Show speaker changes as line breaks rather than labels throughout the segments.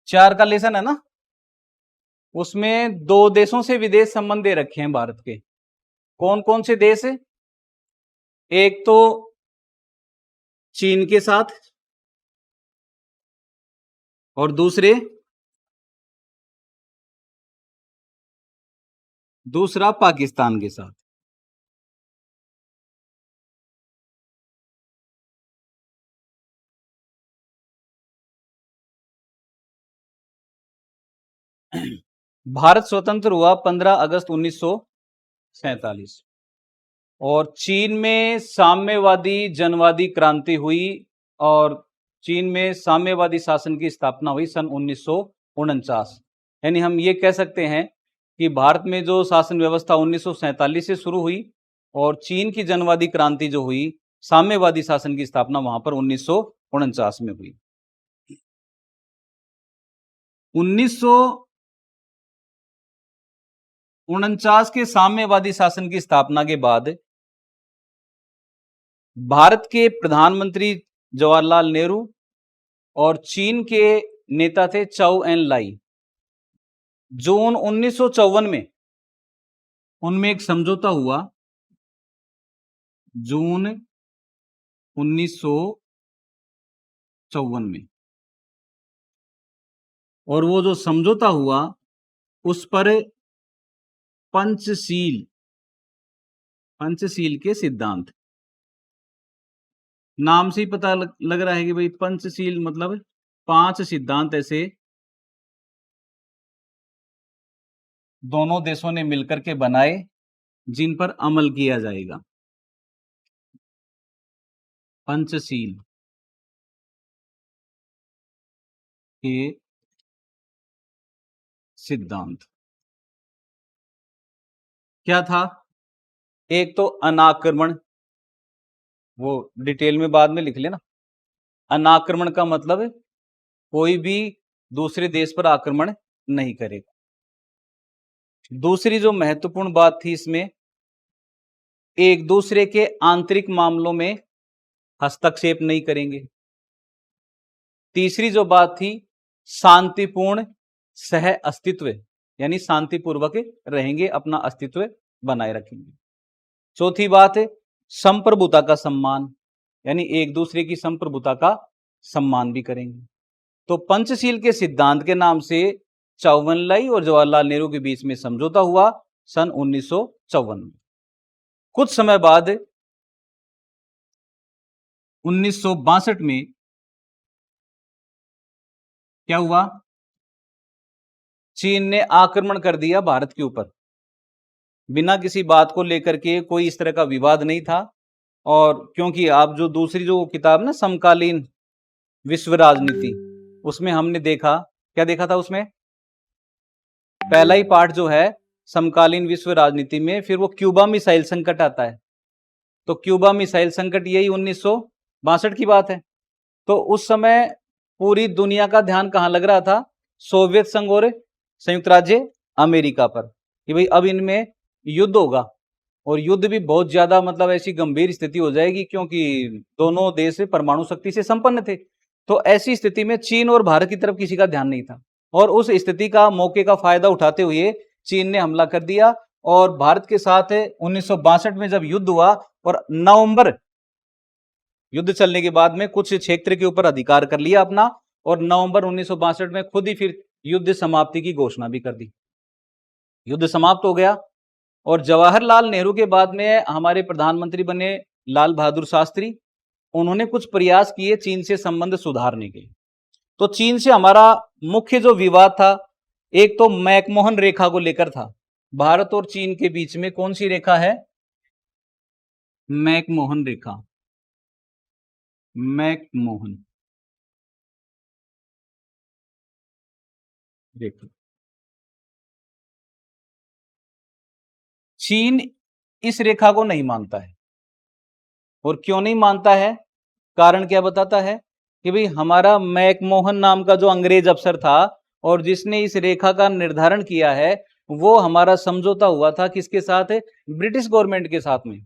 4 का लेसन है ना, उसमें 2 देशों से विदेश संबंध दे रखे हैं भारत के। कौन कौन से देश है? एक तो चीन के साथ, और दूसरा पाकिस्तान के साथ। भारत स्वतंत्र हुआ 15 अगस्त 1947 और चीन में साम्यवादी जनवादी क्रांति हुई और चीन में साम्यवादी शासन की स्थापना हुई सन 1949। यानी हम ये कह सकते हैं कि भारत में जो शासन व्यवस्था 1947 से शुरू हुई और चीन की जनवादी क्रांति जो हुई, साम्यवादी शासन की स्थापना वहां पर 1949 में हुई। 1949 के साम्यवादी शासन की स्थापना के बाद भारत के प्रधानमंत्री जवाहरलाल नेहरू और चीन के नेता थे चाउ एन लाई। जून 1954 में उनमें एक समझौता हुआ, जून 1954 में, और वो जो समझौता हुआ उस पर पंचशील के सिद्धांत, नाम से ही पता लग रहा है कि भाई पंचशील मतलब 5 सिद्धांत ऐसे दोनों देशों ने मिलकर के बनाए जिन पर अमल किया जाएगा। पंचशील के सिद्धांत क्या था? एक तो अनाक्रमण, वो डिटेल में बाद में लिख लेना। अनाक्रमण का मतलब है कोई भी दूसरे देश पर आक्रमण नहीं करेगा। दूसरी जो महत्वपूर्ण बात थी इसमें, एक दूसरे के आंतरिक मामलों में हस्तक्षेप नहीं करेंगे। तीसरी जो बात थी, शांतिपूर्ण सह अस्तित्व, यानी शांतिपूर्वक रहेंगे, अपना अस्तित्व बनाए रखेंगे। चौथी बात है संप्रभुता का सम्मान, यानी एक दूसरे की संप्रभुता का सम्मान भी करेंगे। तो पंचशील के सिद्धांत के नाम से चाउ एन लाई और जवाहरलाल नेहरू के बीच में समझौता हुआ सन 1954 में। कुछ समय बाद 1962 में क्या हुआ? चीन ने आक्रमण कर दिया भारत के ऊपर, बिना किसी बात को लेकर के, कोई इस तरह का विवाद नहीं था। और क्योंकि आप जो दूसरी जो किताब ना समकालीन विश्व राजनीति, उसमें हमने देखा, क्या देखा था उसमें? पहला ही पार्ट जो है समकालीन विश्व राजनीति में, फिर वो क्यूबा मिसाइल संकट आता है। तो क्यूबा मिसाइल संकट यही 1962 की बात है। तो उस समय पूरी दुनिया का ध्यान कहां लग रहा था? सोवियत संघ और संयुक्त राज्य अमेरिका पर, कि भाई अब इनमें युद्ध होगा, और युद्ध भी बहुत ज्यादा, मतलब ऐसी गंभीर स्थिति हो जाएगी, क्योंकि दोनों देश परमाणु शक्ति से संपन्न थे। तो ऐसी स्थिति में चीन और भारत की तरफ किसी का ध्यान नहीं था, और उस स्थिति का, मौके का फायदा उठाते हुए चीन ने हमला कर दिया और भारत के साथ 1962 में जब युद्ध हुआ, और नवंबर, युद्ध चलने के बाद में कुछ क्षेत्र के ऊपर अधिकार कर लिया अपना, और नवंबर 1962 में खुद ही फिर युद्ध समाप्ति की घोषणा भी कर दी। युद्ध समाप्त हो गया, और जवाहरलाल नेहरू के बाद में हमारे प्रधानमंत्री बने लाल बहादुर शास्त्री। उन्होंने कुछ प्रयास किए चीन से संबंध सुधारने के। तो चीन से हमारा मुख्य जो विवाद था, एक तो मैकमोहन रेखा को लेकर था। भारत और चीन के बीच में कौन सी रेखा है? मैकमोहन रेखा, मैकमोहन रेखा। चीन इस रेखा को नहीं मानता है। और क्यों नहीं मानता है? कारण क्या बताता है कि भाई हमारा मैकमोहन नाम का जो अंग्रेज अफसर था, और जिसने इस रेखा का निर्धारण किया है, वो हमारा समझौता हुआ था किसके साथ है? ब्रिटिश गवर्नमेंट के साथ में।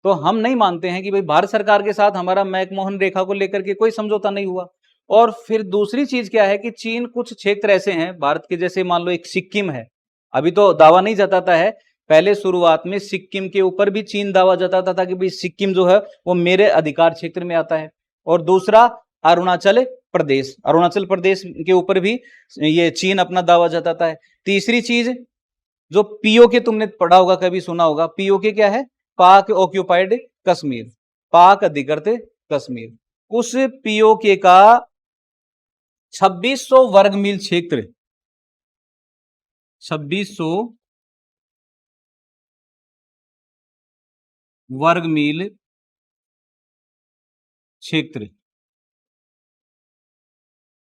तो हम नहीं मानते हैं कि भाई भारत सरकार के साथ हमारा मैकमोहन रेखा को लेकर के कोई समझौता नहीं हुआ। और फिर दूसरी चीज क्या है कि चीन कुछ क्षेत्र ऐसे हैं भारत के, जैसे मान लो एक सिक्किम है, अभी तो दावा नहीं जताता है, पहले शुरुआत में सिक्किम के ऊपर भी चीन दावा जताता था कि भाई सिक्किम जो है वो मेरे अधिकार क्षेत्र में आता है। और दूसरा अरुणाचल प्रदेश, अरुणाचल प्रदेश के ऊपर भी ये चीन अपना दावा जताता है। तीसरी चीज जो पीओके, तुमने पढ़ा होगा, कभी सुना होगा, पीओके क्या है? पाक ऑक्यूपाइड कश्मीर, पाक अधिकृत कश्मीर। उस पीओके का 2600 वर्ग मील क्षेत्र, 2600 वर्ग मील क्षेत्र,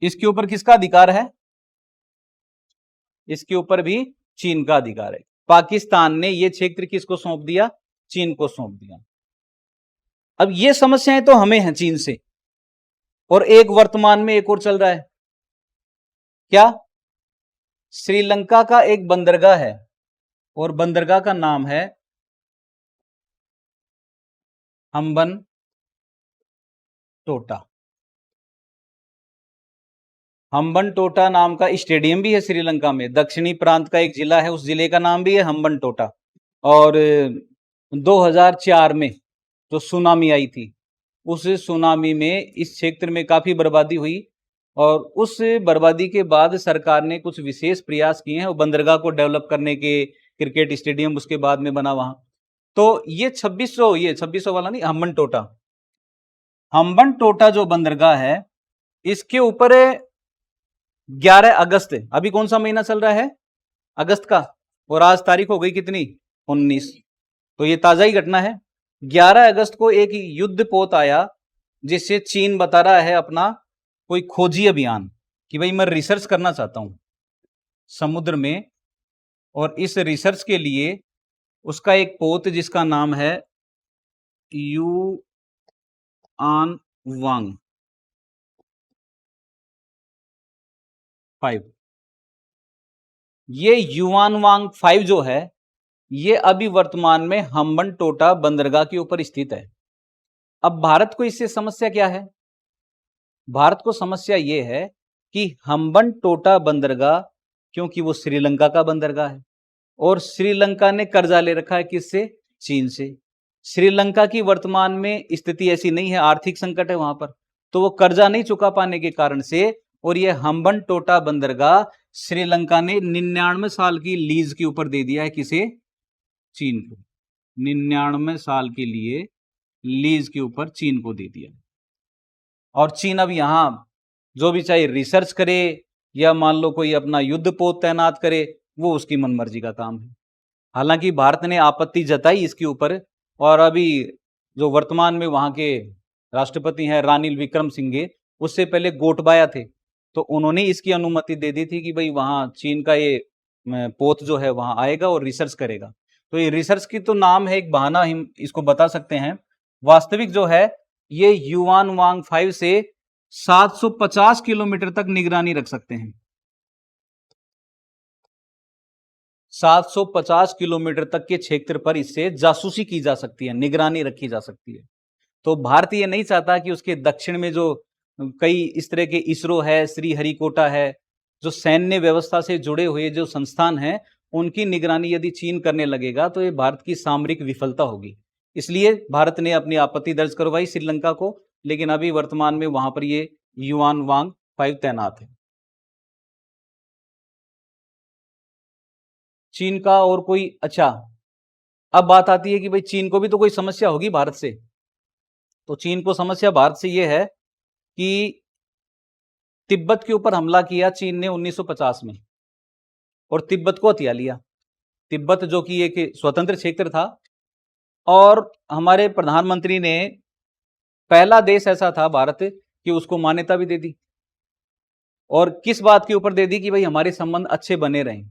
इसके ऊपर किसका अधिकार है? इसके ऊपर भी चीन का अधिकार है। पाकिस्तान ने यह क्षेत्र किसको सौंप दिया? चीन को सौंप दिया। अब ये समस्याएं तो हमें हैं चीन से, और एक वर्तमान में एक और चल रहा है, क्या? श्रीलंका का एक बंदरगाह है, और बंदरगाह का नाम है हम्बन टोटा। हम्बन टोटा नाम का स्टेडियम भी है श्रीलंका में, दक्षिणी प्रांत का एक जिला है, उस जिले का नाम भी है हम्बन टोटा। और 2004 में जो सुनामी आई थी, उस सुनामी में इस क्षेत्र में काफी बर्बादी हुई, और उस बर्बादी के बाद सरकार ने कुछ विशेष प्रयास किए हैं बंदरगाह को डेवलप करने के। क्रिकेट स्टेडियम उसके बाद में बना वहां। तो ये 2600 वाला नहीं, हम्बन टोटा जो बंदरगाह है, इसके ऊपर 11 अगस्त, अभी कौन सा महीना चल रहा है? अगस्त का, और आज तारीख हो गई कितनी? 19। तो ये ताजा ही घटना है। 11 अगस्त को एक युद्ध पोत आया, जिससे चीन बता रहा है अपना कोई खोजी अभियान कि भाई मैं रिसर्च करना चाहता हूं समुद्र में, और इस रिसर्च के लिए उसका एक पोत जिसका नाम है युआन वांग 5, ये युआन वांग 5 जो है, ये अभी वर्तमान में हम्बन टोटा बंदरगाह के ऊपर स्थित है। अब भारत को इससे समस्या क्या है? भारत को समस्या यह है कि हम्बन टोटा बंदरगाह, क्योंकि वो श्रीलंका का बंदरगाह है, और श्रीलंका ने कर्जा ले रखा है किससे? चीन से। श्रीलंका की वर्तमान में स्थिति ऐसी नहीं है, आर्थिक संकट है वहां पर, तो वो कर्जा नहीं चुका पाने के कारण से, और ये हम्बन टोटा बंदरगाह श्रीलंका ने 99 साल की लीज के ऊपर दे दिया है। किसे? चीन को। 99 साल के लिए लीज के ऊपर चीन को दे दिया, और चीन अब यहां जो भी चाहे रिसर्च करे, या मान लो कोई अपना युद्ध पोत तैनात करे, वो उसकी मनमर्जी का काम है। हालांकि भारत ने आपत्ति जताई इसके ऊपर, और अभी जो वर्तमान में वहां के राष्ट्रपति हैं रानिल विक्रमसिंघे, उससे पहले गोटबाया थे, तो उन्होंने इसकी अनुमति दे दी थी कि भाई वहां चीन का ये पोत जो है वहां आएगा और रिसर्च करेगा। तो ये रिसर्च की तो नाम है, एक बहाना हम इसको बता सकते हैं। वास्तविक जो है, ये युआन वांग 5 से 750 किलोमीटर तक निगरानी रख सकते हैं। 750 किलोमीटर तक के क्षेत्र पर इससे जासूसी की जा सकती है, निगरानी रखी जा सकती है। तो भारत ये नहीं चाहता कि उसके दक्षिण में जो कई इस तरह के इसरो है, श्रीहरिकोटा है, जो सैन्य व्यवस्था से जुड़े हुए जो संस्थान हैं, उनकी निगरानी यदि चीन करने लगेगा तो ये भारत की सामरिक विफलता होगी। इसलिए भारत ने अपनी आपत्ति दर्ज करवाई श्रीलंका को, लेकिन अभी वर्तमान में वहां पर ये युआन वांग 5 तैनात है। चीन का और कोई, अच्छा अब बात आती है कि भाई चीन को भी तो कोई समस्या होगी भारत से। तो चीन को समस्या भारत से यह है कि तिब्बत के ऊपर हमला किया चीन ने 1950 में, और तिब्बत को हथिया लिया। तिब्बत जो कि एक स्वतंत्र क्षेत्र था, और हमारे प्रधानमंत्री ने, पहला देश ऐसा था भारत कि उसको मान्यता भी दे दी। और किस बात के ऊपर दे दी? कि भाई हमारे संबंध अच्छे बने रहें।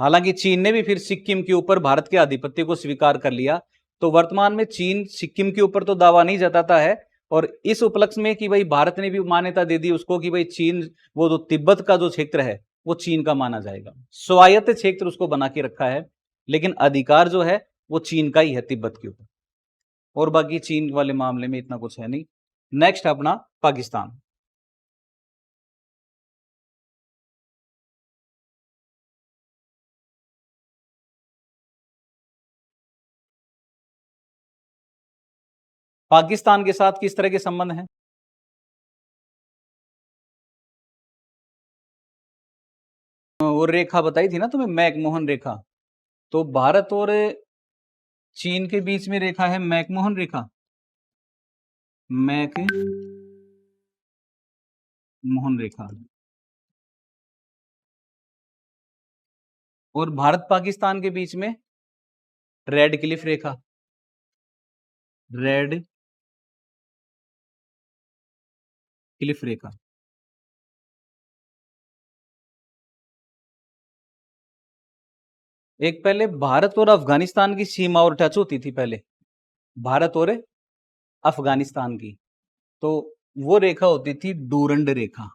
हालांकि चीन ने भी फिर सिक्किम के ऊपर भारत के आधिपत्य को स्वीकार कर लिया। तो वर्तमान में चीन सिक्किम के ऊपर तो दावा नहीं जताता है, और इस उपलक्ष्य में कि भाई भारत ने भी मान्यता दे दी उसको कि भाई चीन, वो जो तिब्बत का जो क्षेत्र है वो चीन का माना जाएगा, स्वायत्त क्षेत्र उसको बना के रखा है, लेकिन अधिकार जो है वो चीन का ही है तिब्बत के ऊपर। और बाकी चीन वाले मामले में इतना कुछ है नहीं। नेक्स्ट अपना पाकिस्तान। पाकिस्तान के साथ किस तरह के संबंध हैं? वो रेखा बताई थी ना तुम्हें, मैकमोहन रेखा। तो भारत और चीन के बीच में रेखा है मैकमोहन रेखा, मैकमोहन रेखा। और भारत पाकिस्तान के बीच में रेड क्लिफ रेखा, रेड क्लिफ रेखा। एक पहले भारत और अफगानिस्तान की सीमा और टच होती थी पहले, भारत और अफगानिस्तान की, तो वो रेखा होती थी डूरंड रेखा,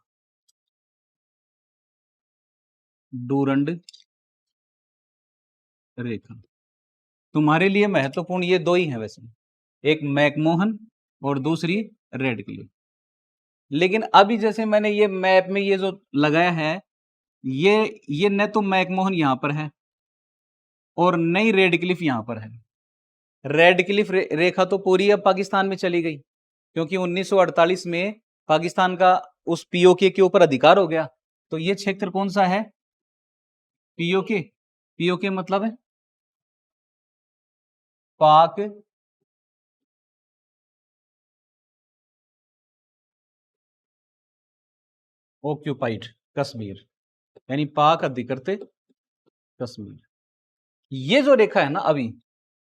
डूरंड रेखा। तुम्हारे लिए महत्वपूर्ण ये दो ही हैं वैसे, एक मैकमोहन और दूसरी रेड क्लिफ। लेकिन अभी जैसे मैंने ये मैप में ये जो लगाया है, ये न तो मैकमोहन यहां पर है और नई रेड क्लिफ यहां पर है। रेड क्लिफ रेखा तो पूरी अब पाकिस्तान में चली गई, क्योंकि 1948 में पाकिस्तान का उस पीओके के ऊपर अधिकार हो गया। तो ये क्षेत्र कौन सा है? पीओके। पीओके मतलब है पाक ऑक्यूपाइड कश्मीर, यानी पाक अधिकृत कश्मीर। ये जो रेखा है ना अभी,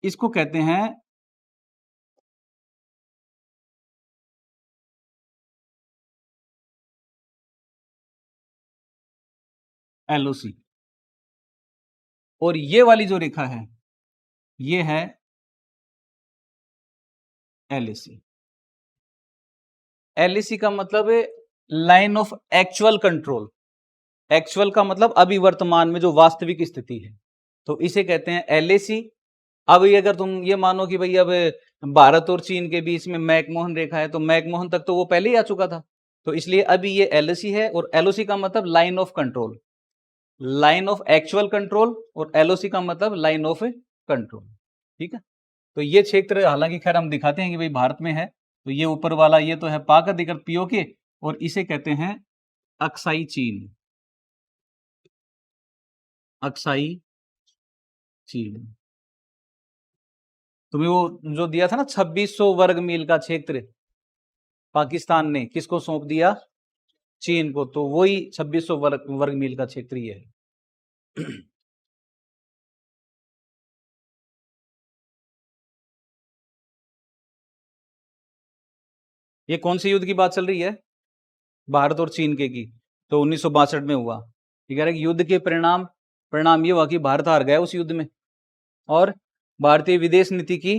इसको कहते हैं एलओसी। और ये वाली जो रेखा है ये है एलएसी। एलएसी का मतलब है line of actual control. Actual का मतलब अभी वर्तमान में जो वास्तविक स्थिति है, तो इसे कहते हैं एलएसी। अब ये अगर तुम ये मानो कि भाई अब भारत और चीन के बीच में मैकमोहन रेखा है, तो मैकमोहन तक तो वो पहले ही आ चुका था, तो इसलिए अभी ये एलओसी है। और एलओसी का मतलब line of control, line of actual control, और एलओसी का मतलब लाइन ऑफ कंट्रोल। ठीक है, तो ये क्षेत्र हालांकि खैर हम दिखाते हैं कि भाई भारत में है, तो ये ऊपर वाला ये तो है पाक अधिकृत पीओके, और इसे कहते हैं अक्साई चीन, अक्साई चीन। तुम्हें वो जो दिया था ना 2600 वर्ग मील का क्षेत्र, पाकिस्तान ने किसको सौंप दिया? चीन को। तो वही 2600 वर्ग मील का क्षेत्र ये है। ये कौन से युद्ध की बात चल रही है? भारत और चीन की। तो 1962 में हुआ। ये कह रहे कि युद्ध के परिणाम परिणाम ये हुआ कि भारत हार गया उस युद्ध में, और भारतीय विदेश नीति की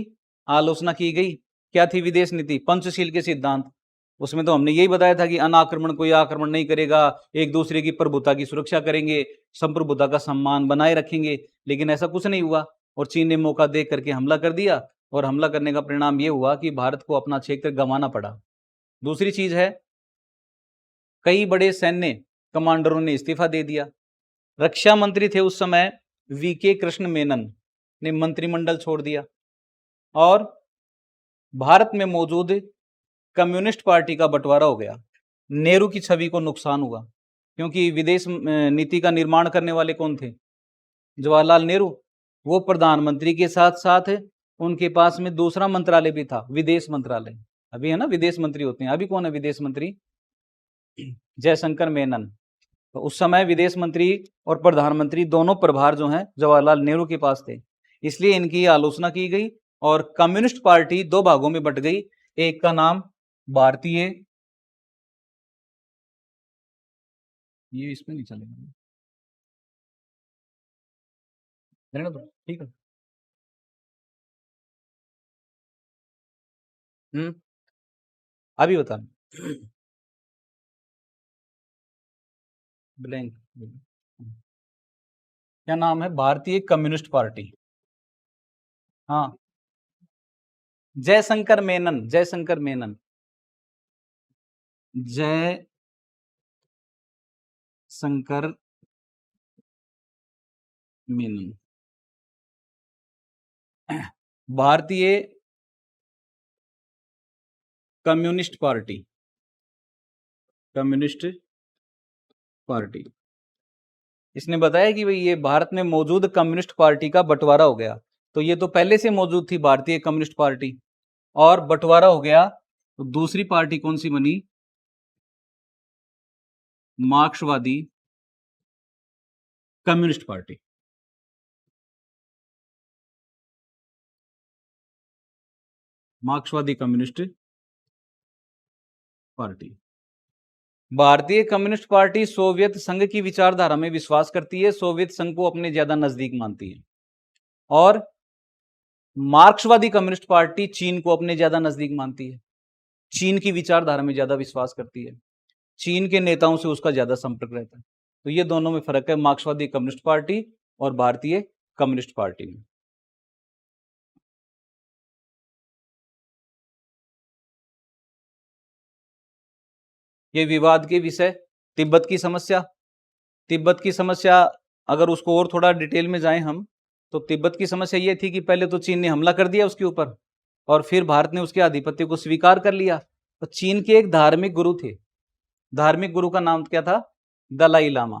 आलोचना की गई। क्या थी विदेश नीति? पंचशील के सिद्धांत। उसमें तो हमने यही बताया था कि अनाक्रमण कोई आक्रमण नहीं करेगा, एक दूसरे की प्रभुता की सुरक्षा करेंगे, संप्रभुता का सम्मान बनाए रखेंगे। लेकिन ऐसा कुछ नहीं हुआ, और चीन ने मौका देख करके हमला कर दिया, और हमला करने का परिणाम यह हुआ कि भारत को अपना क्षेत्र गंवाना पड़ा। दूसरी चीज है, कई बड़े सैन्य कमांडरों ने इस्तीफा दे दिया। रक्षा मंत्री थे उस समय वीके कृष्ण मेनन ने मंत्रिमंडल छोड़ दिया, और भारत में मौजूद कम्युनिस्ट पार्टी का बंटवारा हो गया। नेहरू की छवि को नुकसान हुआ, क्योंकि विदेश नीति का निर्माण करने वाले कौन थे? जवाहरलाल नेहरू। वो प्रधानमंत्री के साथ साथ उनके पास में दूसरा मंत्रालय भी था, विदेश मंत्रालय। अभी है ना विदेश मंत्री होते हैं, अभी कौन है विदेश मंत्री? जयशंकर मेनन। तो उस समय विदेश मंत्री और प्रधानमंत्री दोनों प्रभार जो हैं जवाहरलाल नेहरू के पास थे, इसलिए इनकी आलोचना की गई, और कम्युनिस्ट पार्टी दो भागों में बट गई। एक का नाम भारतीय, ये इसमें नहीं चलेगा, रहने दो, ठीक है। हम्म, अभी बता। ब्लैंक। क्या नाम है? भारतीय कम्युनिस्ट पार्टी। हाँ, जयशंकर मेनन, जयशंकर मेनन, जय शंकर मेनन। भारतीय कम्युनिस्ट पार्टी, कम्युनिस्ट पार्टी। इसने बताया कि भाई ये भारत में मौजूद कम्युनिस्ट पार्टी का बंटवारा हो गया। तो ये तो पहले से मौजूद थी भारतीय कम्युनिस्ट पार्टी, और बंटवारा हो गया। तो दूसरी पार्टी कौन सी बनी? मार्क्सवादी कम्युनिस्ट पार्टी। मार्क्सवादी कम्युनिस्ट पार्टी। भारतीय कम्युनिस्ट पार्टी सोवियत संघ की विचारधारा में विश्वास करती है, सोवियत संघ को अपने ज्यादा नजदीक मानती है। और मार्क्सवादी कम्युनिस्ट पार्टी चीन को अपने ज्यादा नजदीक मानती है, चीन की विचारधारा में ज्यादा विश्वास करती है, चीन के नेताओं से उसका ज्यादा संपर्क रहता है। तो ये दोनों में फर्क है, मार्क्सवादी कम्युनिस्ट पार्टी और भारतीय कम्युनिस्ट पार्टी में। ये विवाद के विषय, तिब्बत की समस्या। तिब्बत की समस्या अगर उसको और थोड़ा डिटेल में जाएं हम, तो तिब्बत की समस्या ये थी कि पहले तो चीन ने हमला कर दिया उसके ऊपर, और फिर भारत ने उसके आधिपत्य को स्वीकार कर लिया। तो चीन के एक धार्मिक गुरु थे, धार्मिक गुरु का नाम क्या था? दलाई लामा।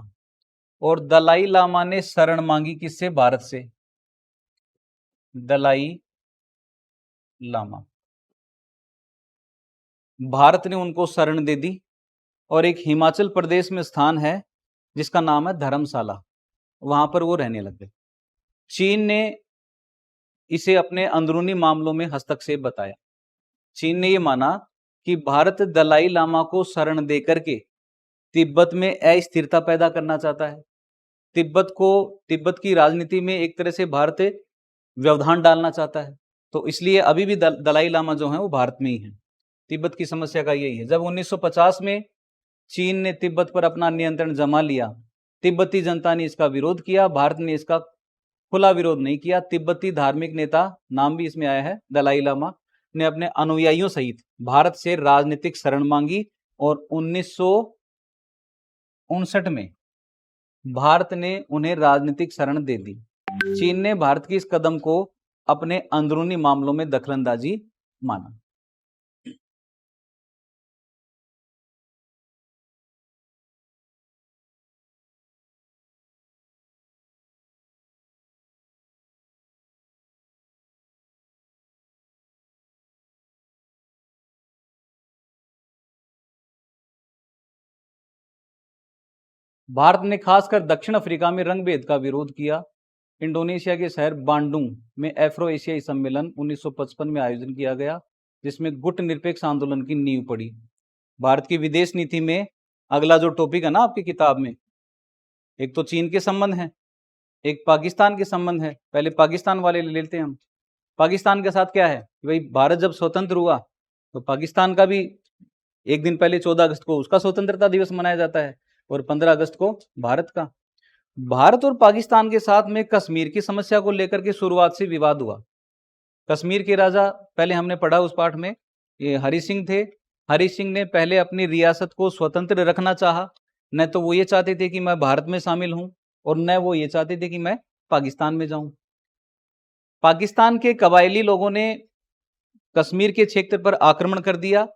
और दलाई लामा ने शरण मांगी किससे? भारत से। दलाई लामा, भारत ने उनको शरण दे दी, और एक हिमाचल प्रदेश में स्थान है जिसका नाम है धर्मशाला, वहां पर वो रहने लग गए। चीन ने इसे अपने अंदरूनी मामलों में हस्तक्षेप बताया। चीन ने यह माना कि भारत दलाई लामा को शरण देकर के तिब्बत में अस्थिरता पैदा करना चाहता है, तिब्बत की राजनीति में एक तरह से भारत व्यवधान डालना चाहता है। तो इसलिए अभी भी दलाई लामा जो है वो भारत में ही है। तिब्बत की समस्या का यही है। जब 1950 में चीन ने तिब्बत पर अपना नियंत्रण जमा लिया, तिब्बती जनता ने इसका विरोध किया, भारत ने इसका खुला विरोध नहीं किया। तिब्बती धार्मिक नेता, नाम भी इसमें आया है, दलाई लामा ने अपने अनुयायियों सहित भारत से राजनीतिक शरण मांगी, और 1959 में भारत ने उन्हें राजनीतिक शरण दे दी। चीन ने भारत की इस कदम को अपने अंदरूनी मामलों में दखलंदाजी माना। भारत ने खासकर दक्षिण अफ्रीका में रंग भेद का विरोध किया। इंडोनेशिया के शहर बांडुंग में एफ्रो एशियाई सम्मेलन 1955 में आयोजन किया गया, जिसमें गुट निरपेक्ष आंदोलन की नींव पड़ी। भारत की विदेश नीति में अगला जो टॉपिक है ना आपकी किताब में, एक तो चीन के संबंध है, एक पाकिस्तान के संबंध है। पहले पाकिस्तान वाले ले लेते हैं हम। पाकिस्तान के साथ क्या है? भाई भारत जब स्वतंत्र हुआ तो पाकिस्तान का भी एक दिन पहले 14 अगस्त को उसका स्वतंत्रता दिवस मनाया जाता है, और 15 अगस्त को भारत का। भारत और पाकिस्तान के साथ में कश्मीर की समस्या को लेकर के शुरुआत से विवाद हुआ। कश्मीर के राजा, पहले हमने पढ़ा उस पाठ में, ये हरि सिंह थे। हरि सिंह ने पहले अपनी रियासत को स्वतंत्र रखना चाहा, न तो वो ये चाहते थे कि मैं भारत में शामिल हूं, और न वो ये चाहते थे कि मैं पाकिस्तान में जाऊं। पाकिस्तान के कबायली लोगों ने कश्मीर के क्षेत्र पर आक्रमण कर दिया,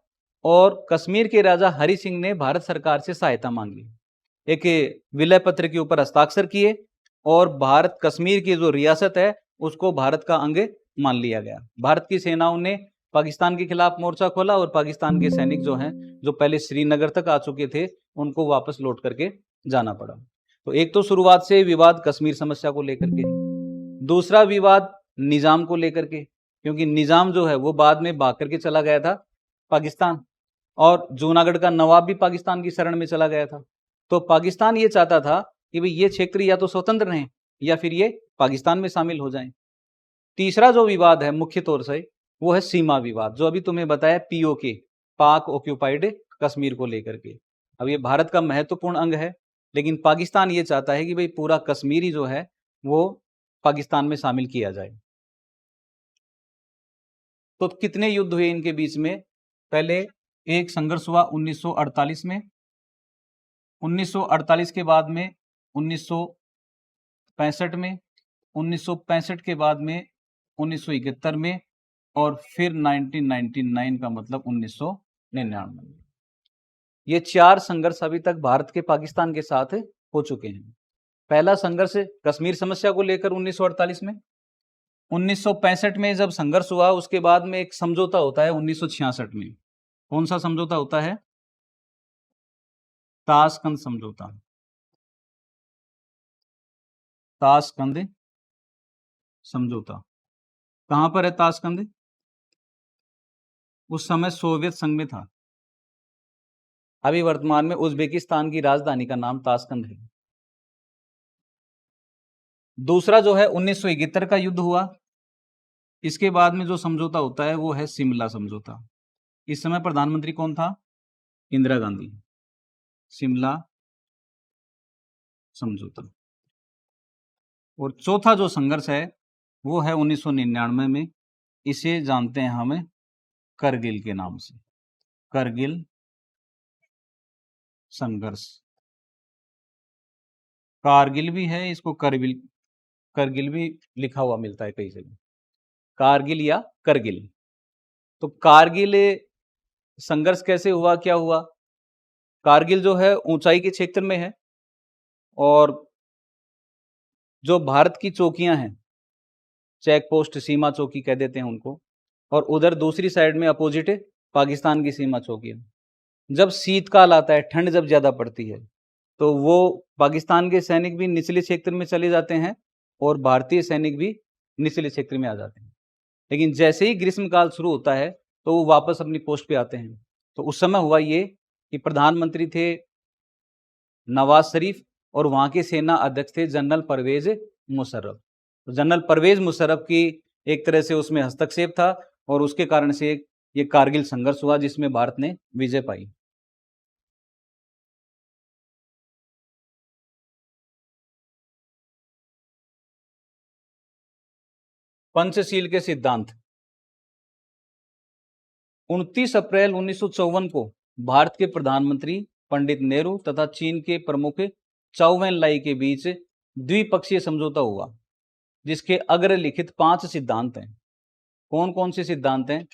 और कश्मीर के राजा हरि सिंह ने भारत सरकार से सहायता मांगी, एक विलय पत्र के ऊपर हस्ताक्षर किए, और भारत कश्मीर की जो रियासत है उसको भारत का अंग मान लिया गया। भारत की सेनाओं ने पाकिस्तान के खिलाफ मोर्चा खोला, और पाकिस्तान के सैनिक जो हैं, जो पहले श्रीनगर तक आ चुके थे, उनको वापस लौट करके जाना पड़ा। तो एक तो शुरुआत से विवाद कश्मीर समस्या को लेकर के, दूसरा विवाद निजाम को लेकर के, क्योंकि निजाम जो है वो बाद में भाग करके चला गया था पाकिस्तान, और जूनागढ़ का नवाब भी पाकिस्तान की शरण में चला गया था। तो पाकिस्तान ये चाहता था कि भाई ये क्षेत्र या तो स्वतंत्र रहें या फिर ये पाकिस्तान में शामिल हो जाएं। तीसरा जो विवाद है मुख्य तौर से, वो है सीमा विवाद, जो अभी तुम्हें बताया, पीओके, पाक ऑक्यूपाइड कश्मीर को लेकर के। अब ये भारत का महत्वपूर्ण अंग है, लेकिन पाकिस्तान ये चाहता है कि भाई पूरा कश्मीरी जो है वो पाकिस्तान में शामिल किया जाए। तो कितने युद्ध हुए इनके बीच में? पहले एक संघर्ष हुआ 1948 में, 1948 के बाद में 1965 में, 1965 के बाद में 1971 में, और फिर 1999 का मतलब 1999। ये 4 संघर्ष अभी तक भारत के पाकिस्तान के साथ हो चुके हैं। पहला संघर्ष कश्मीर समस्या को लेकर 1948 में, 1965 में जब संघर्ष हुआ उसके बाद में एक समझौता होता है 1966 में। कौन सा समझौता होता है? ताशकंद समझौता। ताशकंद समझौता कहां पर है ताशकंद? उस समय सोवियत संघ में था। अभी वर्तमान में उज्बेकिस्तान की राजधानी का नाम ताशकंद है। दूसरा जो है 1971 का युद्ध हुआ। इसके बाद में जो समझौता होता है वो है शिमला समझौता। इस समय प्रधानमंत्री कौन था? इंदिरा गांधी। शिमला समझौता। और चौथा जो संघर्ष है वो है 1999 में। इसे जानते हैं हमें करगिल के नाम से, करगिल संघर्ष। कारगिल भी है, इसको करगिल भी लिखा हुआ मिलता है कई जगह, कारगिल या करगिल। तो कारगिल संघर्ष कैसे हुआ, क्या हुआ? कारगिल जो है ऊंचाई के क्षेत्र में है और जो भारत की चौकियां हैं, चेक पोस्ट, सीमा चौकी कह देते हैं उनको, और उधर दूसरी साइड में अपोजिट पाकिस्तान की सीमा चौकियां। जब शीतकाल आता है, ठंड जब ज्यादा पड़ती है, तो वो पाकिस्तान के सैनिक भी निचले क्षेत्र में चले जाते हैं और भारतीय सैनिक भी निचले क्षेत्र में आ जाते हैं। लेकिन जैसे ही ग्रीष्मकाल शुरू होता है तो वो वापस अपनी पोस्ट पे आते हैं। तो उस समय हुआ ये कि प्रधानमंत्री थे नवाज शरीफ और वहां के सेना अध्यक्ष थे जनरल परवेज मुशर्रफ। तो जनरल परवेज मुशर्रफ की एक तरह से उसमें हस्तक्षेप था और उसके कारण से ये कारगिल संघर्ष हुआ जिसमें भारत ने विजय पाई। पंचशील के सिद्धांत 29 अप्रैल 1954 को भारत के प्रधानमंत्री पंडित नेहरू तथा चीन के प्रमुख चाउ एन लाई के बीच द्विपक्षीय समझौता हुआ जिसके अग्रलिखित 5 सिद्धांत हैं। कौन कौन से सिद्धांत हैं?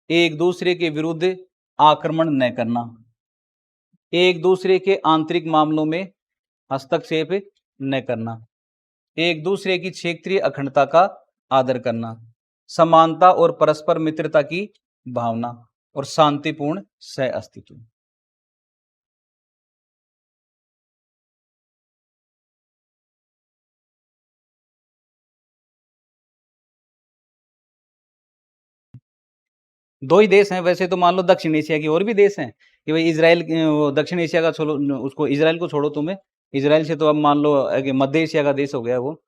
एक दूसरे के विरुद्ध आक्रमण न करना, एक दूसरे के आंतरिक मामलों में हस्तक्षेप न करना, एक दूसरे की क्षेत्रीय अखंडता का आदर करना, समानता और परस्पर मित्रता की भावना और शांतिपूर्ण सह अस्तित्व। दो ही देश हैं वैसे तो, मान लो दक्षिण एशिया की और भी देश हैं कि भाई इजराइल, दक्षिण एशिया का छोड़ो, उसको इजराइल को छोड़ो, तुम्हें इजराइल से तो अब मान लो मध्य एशिया का देश हो गया वो।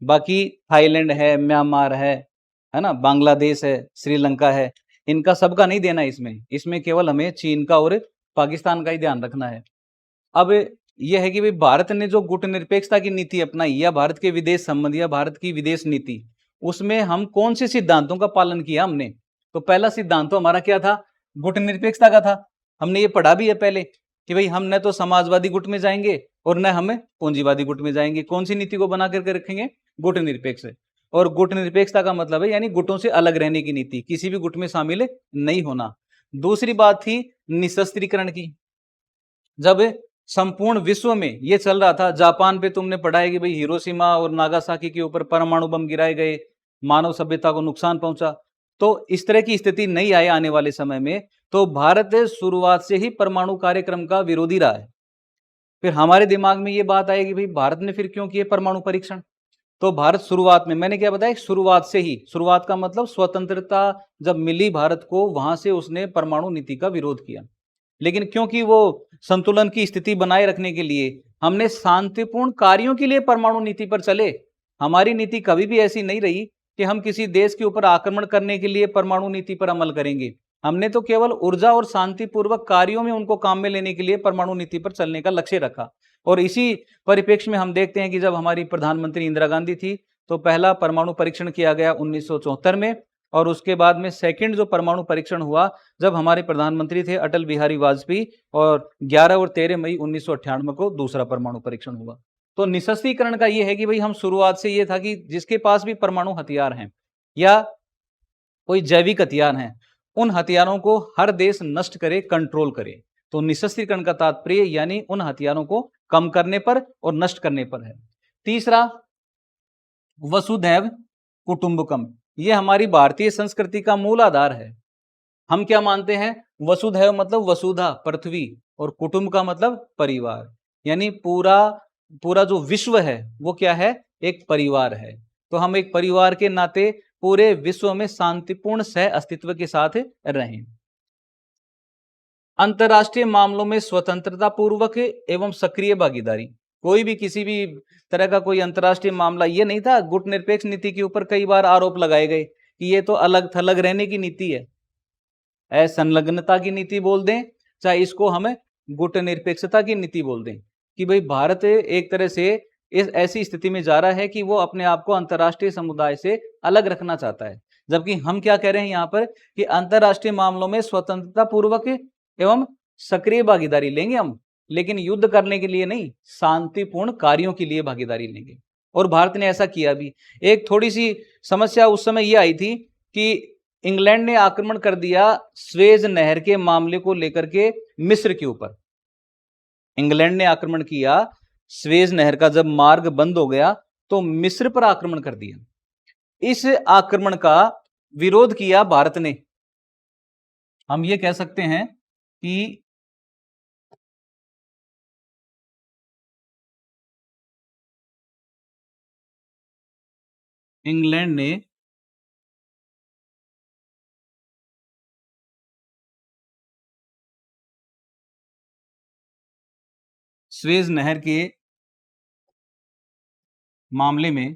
बाकी थाईलैंड है, म्यांमार है ना, बांग्लादेश है, श्रीलंका है, इनका सबका नहीं देना इसमें। इसमें केवल हमें चीन का और पाकिस्तान का ही ध्यान रखना है। अब यह है कि भाई भारत ने जो गुटनिरपेक्षता की नीति अपनाई या भारत के विदेश संबंध या भारत की विदेश नीति, उसमें हम कौन से सिद्धांतों का पालन किया हमने? तो पहला सिद्धांत तो हमारा क्या था? गुटनिरपेक्षता का था। हमने ये पढ़ा भी है पहले कि भाई हम न तो समाजवादी गुट में जाएंगे और न हमें पूंजीवादी गुट में जाएंगे। कौन सी नीति को बना करके रखेंगे? गुटनिरपेक्ष। और गुटनिरपेक्षता का मतलब है यानी गुटों से अलग रहने की नीति, किसी भी गुट में शामिल नहीं होना। दूसरी बात थी निशस्त्रीकरण की। जब संपूर्ण विश्व में ये चल रहा था, जापान पे तुमने पढ़ा है कि भाई हिरोशिमा और नागासाकी के ऊपर परमाणु बम गिराए गए, मानव सभ्यता को नुकसान पहुंचा, तो इस तरह की स्थिति नहीं आए आने वाले समय में। तो भारत शुरुआत से ही परमाणु कार्यक्रम का विरोधी रहा है। फिर हमारे दिमाग में ये बात आएगी भाई भारत ने फिर क्यों किए परमाणु परीक्षण? तो भारत शुरुआत में, मैंने क्या बताया, शुरुआत से ही, शुरुआत का मतलब स्वतंत्रता जब मिली भारत को, वहां से उसने परमाणु नीति का विरोध किया। लेकिन क्योंकि वो संतुलन की स्थिति बनाए रखने के लिए हमने शांतिपूर्ण कार्यों के लिए परमाणु नीति पर चले। हमारी नीति कभी भी ऐसी नहीं रही कि हम किसी देश के ऊपर आक्रमण करने के लिए परमाणु नीति पर अमल करेंगे। हमने तो केवल ऊर्जा और शांतिपूर्वक कार्यों में उनको काम में लेने के लिए परमाणु नीति पर चलने का लक्ष्य रखा। और इसी परिप्रेक्ष्य में हम देखते हैं कि जब हमारी प्रधानमंत्री इंदिरा गांधी थी तो पहला परमाणु परीक्षण किया गया 1974 में, और उसके बाद में सेकंड जो परमाणु परीक्षण हुआ जब हमारे प्रधानमंत्री थे अटल बिहारी वाजपेयी, और 11 और 13 मई 1998 को दूसरा परमाणु परीक्षण हुआ। तो निशस्त्रीकरण का ये है कि भाई हम शुरुआत से ये था कि जिसके पास भी परमाणु हथियार हैं या कोई जैविक हथियार हैं, उन हथियारों को हर देश नष्ट करे, कंट्रोल करे। तो निशस्त्रीकरण का तात्पर्य यानी उन हथियारों को कम करने पर और नष्ट करने पर है। तीसरा, वसुधैव कुटुंबकम, ये हमारी भारतीय संस्कृति का मूल आधार है। हम क्या मानते हैं? वसुधैव मतलब वसुधा, पृथ्वी, और कुटुंब का मतलब परिवार, यानी पूरा पूरा जो विश्व है वो क्या है? एक परिवार है। तो हम एक परिवार के नाते पूरे विश्व में शांतिपूर्ण सह अस्तित्व के साथ रहें। अंतरराष्ट्रीय मामलों में स्वतंत्रता पूर्वक एवं सक्रिय भागीदारी, कोई भी किसी भी तरह का कोई अंतरराष्ट्रीय मामला, ये नहीं था गुट निरपेक्ष नीति के ऊपर कई बार आरोप लगाए गए कि ये तो अलग थलग रहने की नीति है, असंलग्नता की नीति बोल दें, चाहे इसको हमें गुट निरपेक्षता की नीति बोल दें, कि भाई भारत एक तरह से इस ऐसी स्थिति में जा रहा है कि वो अपने आप को अंतरराष्ट्रीय समुदाय से अलग रखना चाहता है। जबकि हम क्या कह रहे हैं यहाँ पर कि अंतरराष्ट्रीय मामलों में स्वतंत्रता पूर्वक एवं सक्रिय भागीदारी लेंगे हम, लेकिन युद्ध करने के लिए नहीं, शांतिपूर्ण कार्यों के लिए भागीदारी लेंगे। और भारत ने ऐसा किया भी। एक थोड़ी सी समस्या उस समय यह आई थी कि इंग्लैंड ने आक्रमण कर दिया स्वेज नहर के मामले को लेकर के मिस्र के ऊपर। इंग्लैंड ने आक्रमण किया, स्वेज नहर का जब मार्ग बंद हो गया तो मिस्र पर आक्रमण कर दिया। इस आक्रमण का विरोध किया भारत ने। हम ये कह सकते हैं कि इंग्लैंड ने स्वेज नहर के मामले में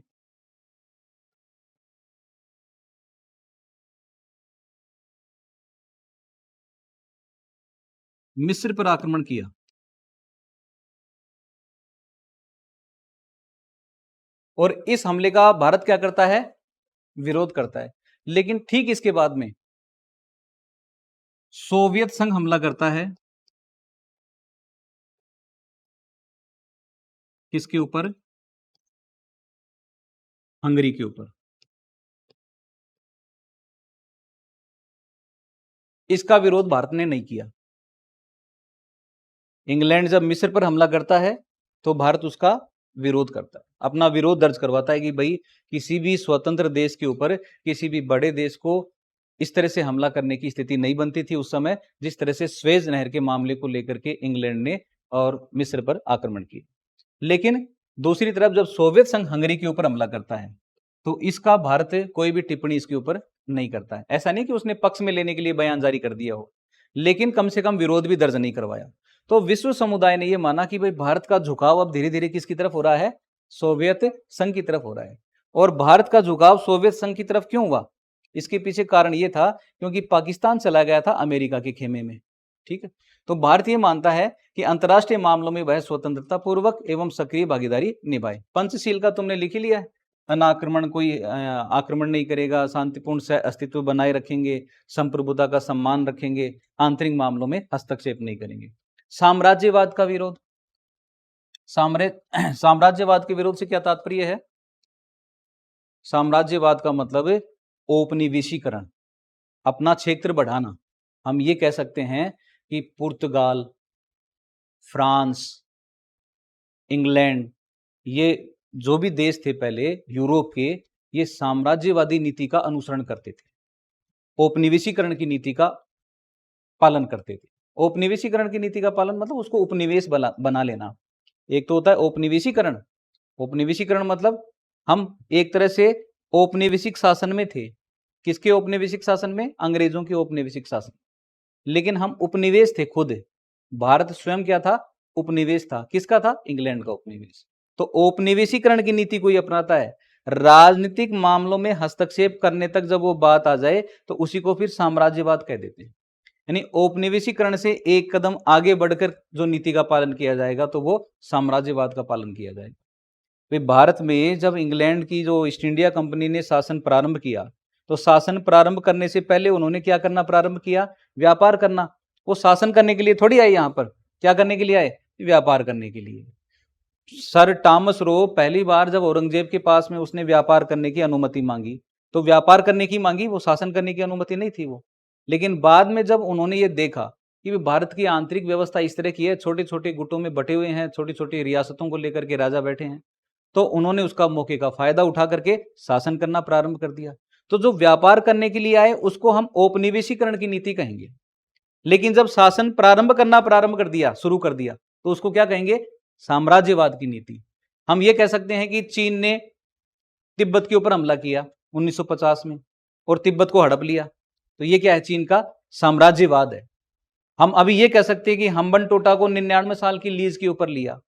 मिस्र पर आक्रमण किया और इस हमले का भारत क्या करता है? विरोध करता है। लेकिन ठीक इसके बाद में सोवियत संघ हमला करता है। किसके ऊपर? हंगरी के ऊपर। इसका विरोध भारत ने नहीं किया। इंग्लैंड जब मिस्र पर हमला करता है तो भारत उसका विरोध करता है, अपना विरोध दर्ज करवाता है कि भाई किसी भी स्वतंत्र देश के ऊपर, किसी भी बड़े देश को इस तरह से हमला करने की स्थिति नहीं बनती थी उस समय, जिस तरह से स्वेज नहर के मामले को लेकर के इंग्लैंड ने और मिस्र पर आक्रमण किया। लेकिन दूसरी तरफ जब सोवियत संघ हंगरी के ऊपर हमला करता है तो इसका भारत कोई भी टिप्पणी इसके ऊपर नहीं करता है। ऐसा नहीं कि उसने पक्ष में लेने के लिए बयान जारी कर दिया हो, लेकिन कम से कम विरोध भी दर्ज नहीं करवाया। तो विश्व समुदाय ने यह माना कि भाई भारत का झुकाव अब धीरे धीरे किसकी तरफ हो रहा है? सोवियत संघ की तरफ हो रहा है। और भारत का झुकाव सोवियत संघ की तरफ क्यों हुआ? इसके पीछे कारण यह था क्योंकि पाकिस्तान चला गया था अमेरिका के खेमे में। ठीक है, तो भारत ये मानता है कि अंतर्राष्ट्रीय मामलों में वह स्वतंत्रता पूर्वक एवं सक्रिय भागीदारी निभाए। पंचशील का तुमने लिख ही लिया है, अनाक्रमण, कोई आक्रमण नहीं करेगा, शांतिपूर्ण सह अस्तित्व बनाए रखेंगे, संप्रभुता का सम्मान रखेंगे, आंतरिक मामलों में हस्तक्षेप नहीं करेंगे। साम्राज्यवाद का विरोध, साम्राज्यवाद के विरोध से क्या तात्पर्य है? साम्राज्यवाद का मतलब औपनिवेशीकरण, अपना क्षेत्र बढ़ाना। हम ये कह सकते हैं कि पुर्तगाल, फ्रांस, इंग्लैंड, ये जो भी देश थे पहले यूरोप के, ये साम्राज्यवादी नीति का अनुसरण करते थे, औपनिवेशीकरण की नीति का पालन करते थे। औपनिवेशीकरण की नीति का पालन मतलब उसको उपनिवेश बना लेना। एक तो होता है औपनिवेशीकरण, औपनिवेशीकरण मतलब हम एक तरह से औपनिवेशिक शासन में थे। किसके औपनिवेशिक शासन में? अंग्रेजों के औपनिवेशिक शासन। लेकिन हम उपनिवेश थे खुद, भारत स्वयं क्या था? उपनिवेश था। किसका था? इंग्लैंड का उपनिवेश। तो औपनिवेशीकरण की नीति कोई अपनाता है, राजनीतिक मामलों में हस्तक्षेप करने तक जब वो बात आ जाए तो उसी को फिर साम्राज्यवाद कह देते हैं। यानी औपनिवेशीकरण से एक कदम आगे बढ़कर जो नीति का पालन किया जाएगा तो वो साम्राज्यवाद का पालन किया जाएगा। भाई भारत में जब इंग्लैंड की जो ईस्ट इंडिया कंपनी ने शासन प्रारंभ किया तो शासन प्रारंभ करने से पहले उन्होंने क्या करना प्रारंभ किया? व्यापार करना। वो शासन करने के लिए थोड़ी आए, यहाँ पर क्या करने के लिए आए? व्यापार करने के लिए। सर टॉमस रो पहली बार जब औरंगजेब के पास में उसने व्यापार करने की अनुमति मांगी तो व्यापार करने की मांगी, वो शासन करने की अनुमति नहीं थी वो। लेकिन बाद में जब उन्होंने ये देखा कि भारत की आंतरिक व्यवस्था इस तरह की है, छोटे छोटे गुटों में बटे हुए हैं, छोटी छोटी रियासतों को लेकर के राजा बैठे हैं, तो उन्होंने उसका मौके का फायदा उठा करके शासन करना प्रारंभ कर दिया। तो जो व्यापार करने के लिए आए उसको हम औपनिवेशीकरण की नीति कहेंगे, लेकिन जब शासन प्रारंभ कर दिया, शुरू कर दिया, तो उसको क्या कहेंगे? साम्राज्यवाद की नीति। हम ये कह सकते हैं कि चीन ने तिब्बत के ऊपर हमला किया 1950 में और तिब्बत को हड़प लिया, तो ये क्या है? चीन का साम्राज्यवाद है। हम अभी ये कह सकते हैं कि हम्बन टोटा को 99 साल की लीज के ऊपर लिया,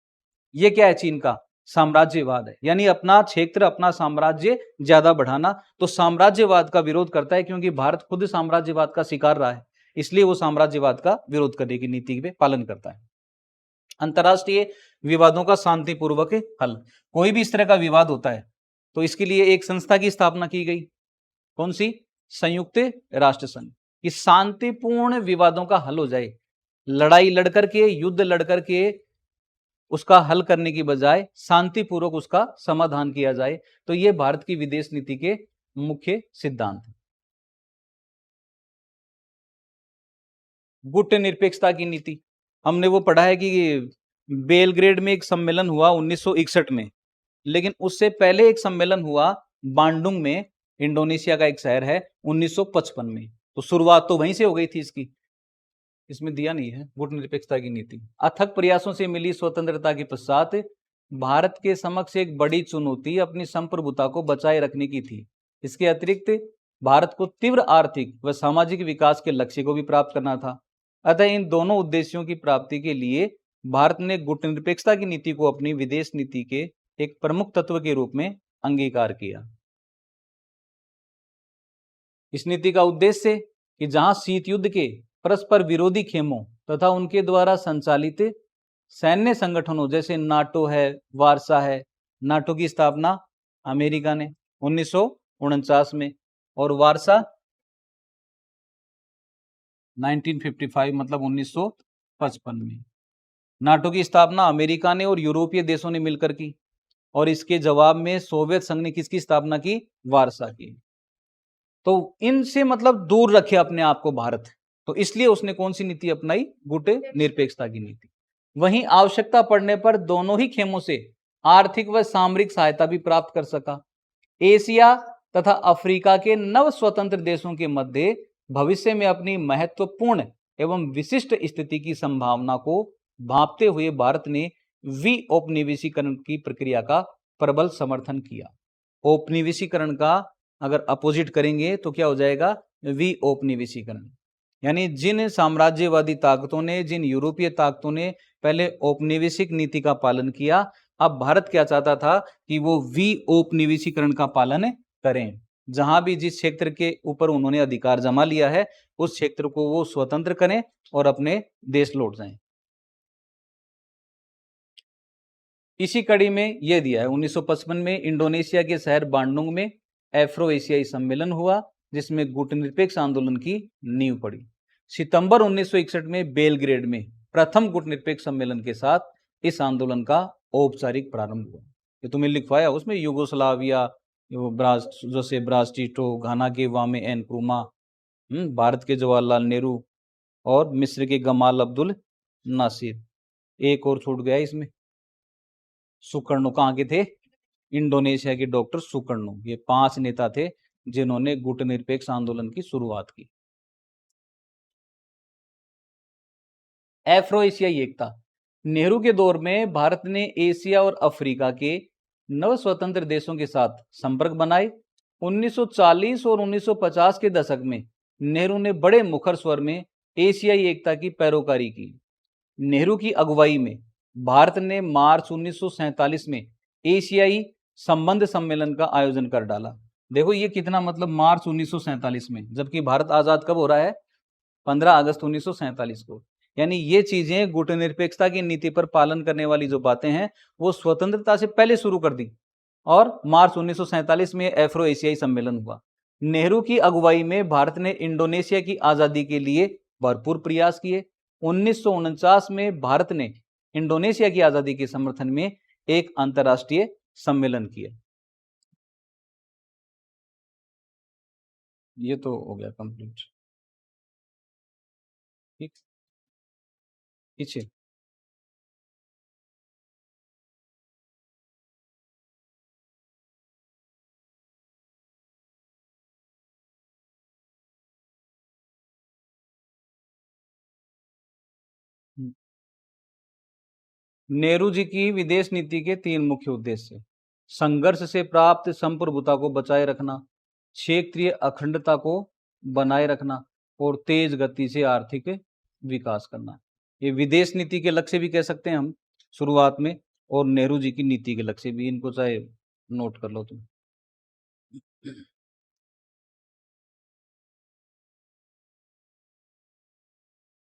ये क्या है? चीन का साम्राज्यवाद है, यानी अपना क्षेत्र, अपना साम्राज्य ज्यादा बढ़ाना। तो साम्राज्यवाद का विरोध करता है, क्योंकि भारत खुद साम्राज्यवाद का शिकार रहा है, इसलिए वो साम्राज्यवाद का विरोध करने की नीति पे पालन करता है। अंतरराष्ट्रीय विवादों का शांतिपूर्वक हल, कोई भी इस तरह का विवाद होता है तो इसके लिए एक संस्था की स्थापना की गई। कौन सी? संयुक्त राष्ट्र संघ, कि शांतिपूर्ण विवादों का हल हो जाए। लड़ाई लड़कर के, युद्ध लड़कर के उसका हल करने की बजाय शांतिपूर्वक उसका समाधान किया जाए। तो यह भारत की विदेश नीति के मुख्य सिद्धांत हैं। गुट निरपेक्षता की नीति, हमने वो पढ़ा है कि बेलग्रेड में एक सम्मेलन हुआ 1961 में, लेकिन उससे पहले एक सम्मेलन हुआ बांडुंग में, इंडोनेशिया का एक शहर है, 1955 में। तो शुरुआत तो वहीं से हो गई थी इसकी। इसमें दिया नहीं है गुट निरपेक्षता की नीति। अथक प्रयासों से मिली स्वतंत्रता के पश्चात भारत के समक्ष एक बड़ी चुनौती अपनी संप्रभुता को बचाए रखने की थी। इसके अतिरिक्त भारत को तीव्र आर्थिक व सामाजिक विकास के लक्ष्य को भी प्राप्त करना था। अतः इन दोनों उद्देश्यों की प्राप्ति के लिए भारत ने गुट निरपेक्षता की नीति को अपनी विदेश नीति के एक प्रमुख तत्व के रूप में अंगीकार किया। इस नीति का उद्देश्य कि जहां शीत युद्ध के परस्पर विरोधी खेमों तथा उनके द्वारा संचालित सैन्य संगठनों जैसे नाटो है, वारसा है, नाटो की स्थापना अमेरिका ने 1949 में, और वारसा 1955 मतलब 1955 में। नाटो की स्थापना अमेरिका ने और यूरोपीय देशों ने मिलकर की, और इसके जवाब में सोवियत संघ ने किसकी स्थापना की? वारसा की। तो इनसे मतलब दूर रखे अपने आप को भारत, तो इसलिए उसने कौन सी नीति अपनाई? गुट निरपेक्षता की नीति। वहीं आवश्यकता पड़ने पर दोनों ही खेमों से आर्थिक व सामरिक सहायता भी प्राप्त कर सका। एशिया तथा अफ्रीका के नव स्वतंत्र देशों के मध्य भविष्य में अपनी महत्वपूर्ण एवं विशिष्ट स्थिति की संभावना को भांपते हुए भारत ने विऔपनिवेशीकरण की प्रक्रिया का प्रबल समर्थन किया। औपनिवेशीकरण का अगर अपोजिट करेंगे तो क्या हो जाएगा? विऔपनिवेशीकरण। यानी जिन साम्राज्यवादी ताकतों ने, जिन यूरोपीय ताकतों ने पहले औपनिवेशिक नीति का पालन किया, अब भारत क्या चाहता था कि वो विऔपनिवेशीकरण का पालन करें। जहां भी जिस क्षेत्र के ऊपर उन्होंने अधिकार जमा लिया है उस क्षेत्र को वो स्वतंत्र करें और अपने देश लौट जाएं। इसी कड़ी में यह दिया है 1955 में इंडोनेशिया के शहर बांडुंग में एफ्रो एशियाई सम्मेलन हुआ, जिसमें गुटनिरपेक्ष आंदोलन की नींव पड़ी। सितंबर 1961 में बेलग्रेड में प्रथम गुटनिरपेक्ष सम्मेलन के साथ इस आंदोलन का औपचारिक प्रारंभ हुआ। ये तुम्हें लिखवाया, उसमें युगोस्लाविया, जोसे ब्रास टिटो, घाना के वामे एन क्रूमा, भारत के जवाहरलाल नेहरू और मिस्र के गमाल अब्दुल नासिर। एक और छूट गया इसमें, सुकर्णो। कहाँ के थे? इंडोनेशिया के डॉक्टर सुकर्णो। ये 5 नेता थे जिन्होंने गुटनिरपेक्ष आंदोलन की शुरुआत की। एफ्रो एशियाई एकता, नेहरू के दौर में भारत ने एशिया और अफ्रीका के नव स्वतंत्र देशों के साथ संपर्क बनाए। 1940 और 1950 के दशक में नेहरू ने बड़े मुखर स्वर में एशियाई एकता की पैरोकारी की। नेहरू की अगुवाई में भारत ने मार्च 1947 में एशियाई संबंध सम्मेलन का आयोजन कर डाला। देखो ये कितना, मतलब मार्च 1947 में, जबकि भारत आजाद कब हो रहा है? 15 अगस्त 1947 को। यानी ये चीजें गुटनिरपेक्षता की नीति पर पालन करने वाली जो बातें हैं वो स्वतंत्रता से पहले शुरू कर दी, और मार्च 1947 में एफ्रो एशियाई सम्मेलन हुआ। नेहरू की अगुवाई में भारत ने इंडोनेशिया की आजादी के लिए भरपूर प्रयास किए। 1949 में भारत ने इंडोनेशिया की आजादी के समर्थन में एक अंतर्राष्ट्रीय सम्मेलन किया। ये तो हो गया कंप्लीट। ठीक, पीछे। नेहरू जी की विदेश नीति के 3 मुख्य उद्देश्य: संघर्ष से प्राप्त संप्रभुता को बचाए रखना, क्षेत्रीय अखंडता को बनाए रखना और तेज गति से आर्थिक विकास करना। ये विदेश नीति के लक्ष्य भी कह सकते हैं हम शुरुआत में, और नेहरू जी की नीति के लक्ष्य भी। इनको चाहे नोट कर लो तुम।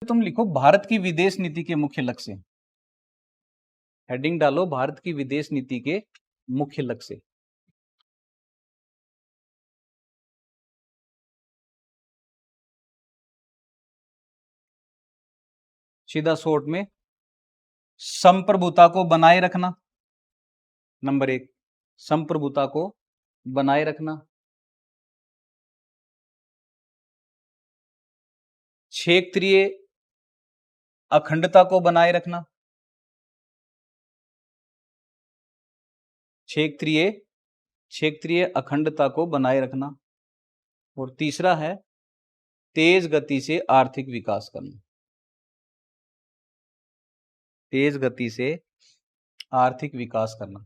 तुम लिखो भारत की विदेश नीति के मुख्य लक्ष्य। हेडिंग डालो भारत की विदेश नीति के मुख्य लक्ष्य। सीधा शॉर्ट में, संप्रभुता को बनाए रखना, नंबर 1, संप्रभुता को बनाए रखना। क्षेत्रीय अखंडता को बनाए रखना, क्षेत्रीय अखंडता को बनाए रखना। और तीसरा है तेज गति से आर्थिक विकास करना, तेज गति से आर्थिक विकास करना।